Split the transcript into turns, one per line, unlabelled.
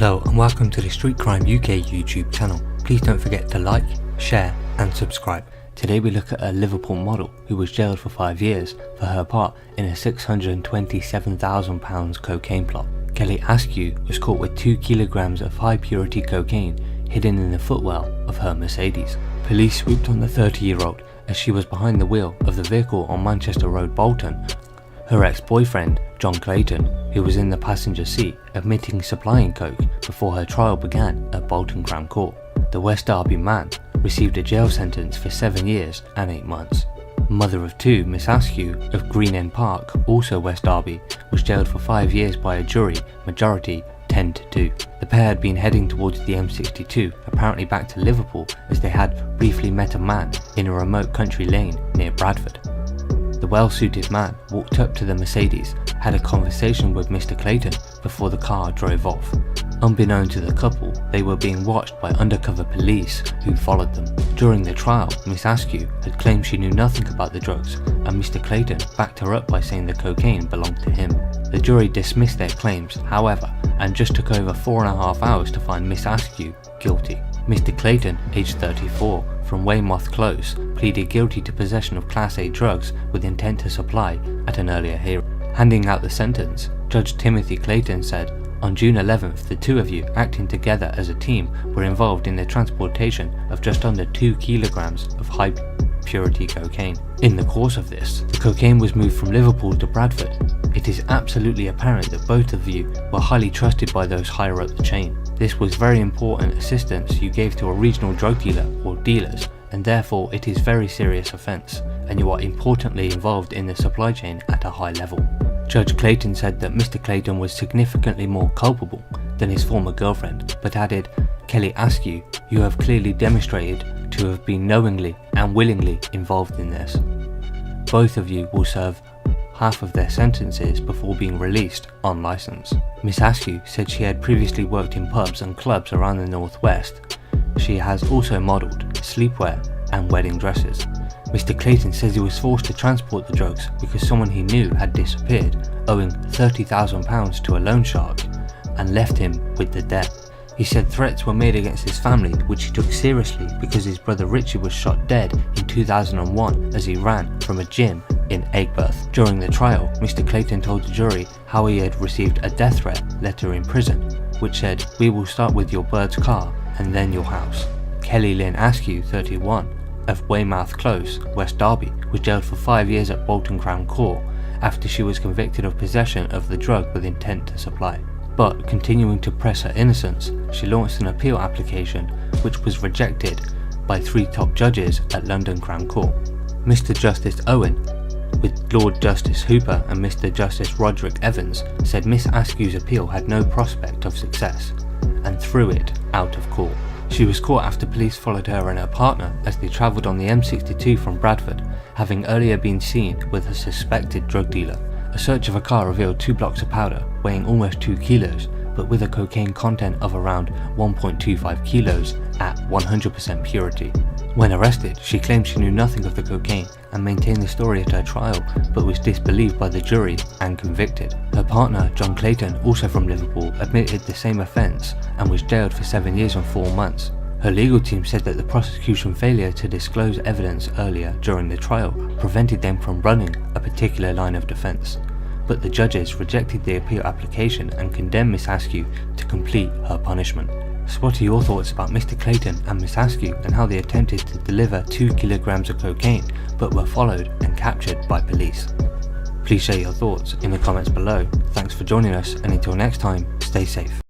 Hello and welcome to the Street Crime UK YouTube channel. Please don't forget to like, share and subscribe. Today we look at a Liverpool model who was jailed for 5 years for her part in a £627,000 cocaine plot. Kelly Askew was caught with 2 kilograms of high purity cocaine hidden in the footwell of her Mercedes. Police swooped on the 30-year-old as she was behind the wheel of the vehicle on Manchester Road, Bolton. Her ex-boyfriend, John Clayton, who was in the passenger seat, admitting supplying coke before her trial began at Bolton Crown Court. The West Derby man received a jail sentence for 7 years and 8 months. Mother of two, Miss Askew of Green End Park, also West Derby, was jailed for 5 years by a jury, majority 10-2. The pair had been heading towards the M62, apparently back to Liverpool, as they had briefly met a man in a remote country lane near Bradford. The well-suited man walked up to the Mercedes, had a conversation with Mr. Clayton before the car drove off. Unbeknown to the couple, they were being watched by undercover police who followed them. During the trial, Miss Askew had claimed she knew nothing about the drugs, and Mr. Clayton backed her up by saying the cocaine belonged to him. The jury dismissed their claims, however, and just took over 4.5 hours to find Miss Askew guilty. Mr. Clayton, aged 34, from Weymouth Close, pleaded guilty to possession of Class A drugs with intent to supply at an earlier hearing. Handing out the sentence, Judge Timothy Clayton said, "On June 11th, the two of you, acting together as a team, were involved in the transportation of just under 2 kilograms of high purity cocaine. In the course of this, the cocaine was moved from Liverpool to Bradford. It is absolutely apparent that both of you were highly trusted by those higher up the chain. This was very important assistance you gave to a regional drug dealer or dealers, and therefore it is very serious offence, and you are importantly involved in the supply chain at a high level." Judge Clayton said that Mr. Clayton was significantly more culpable than his former girlfriend, but added, "Kelly Askew, you have clearly demonstrated to have been knowingly and willingly involved in this. Both of you will serve half of their sentences before being released on licence." Miss Askew said she had previously worked in pubs and clubs around the northwest. She has also modelled sleepwear and wedding dresses. Mr. Clayton says he was forced to transport the drugs because someone he knew had disappeared, owing £30,000 to a loan shark, and left him with the debt. He said threats were made against his family, which he took seriously because his brother Richie was shot dead in 2001 as he ran from a gym in Aigburth. During the trial, Mr. Clayton told the jury how he had received a death threat letter in prison, which said, "We will start with your bird's car and then your house." Kelly Lynn Askew, 31, of Weymouth Close, West Derby, was jailed for 5 years at Bolton Crown Court after she was convicted of possession of the drug with intent to supply. But continuing to press her innocence, she launched an appeal application which was rejected by 3 top judges at London Crown Court. Mr. Justice Owen, with Lord Justice Hooper and Mr. Justice Roderick Evans, said Miss Askew's appeal had no prospect of success and threw it out of court. She was caught after police followed her and her partner as they travelled on the M62 from Bradford, having earlier been seen with a suspected drug dealer. A search of a car revealed 2 blocks of powder weighing almost 2 kilos, but with a cocaine content of around 1.25 kilos at 100% purity. When arrested, she claimed she knew nothing of the cocaine and maintained the story at her trial, but was disbelieved by the jury and convicted. Her partner, John Clayton, also from Liverpool, admitted the same offence and was jailed for 7 years and 4 months. Her legal team said that the prosecution's failure to disclose evidence earlier during the trial prevented them from running a particular line of defence. But the judges rejected the appeal application and condemned Miss Askew to complete her punishment. So what are your thoughts about Mr. Clayton and Miss Askew and how they attempted to deliver 2 kilograms of cocaine but were followed and captured by police? Please share your thoughts in the comments below. Thanks for joining us, and until next time, stay safe.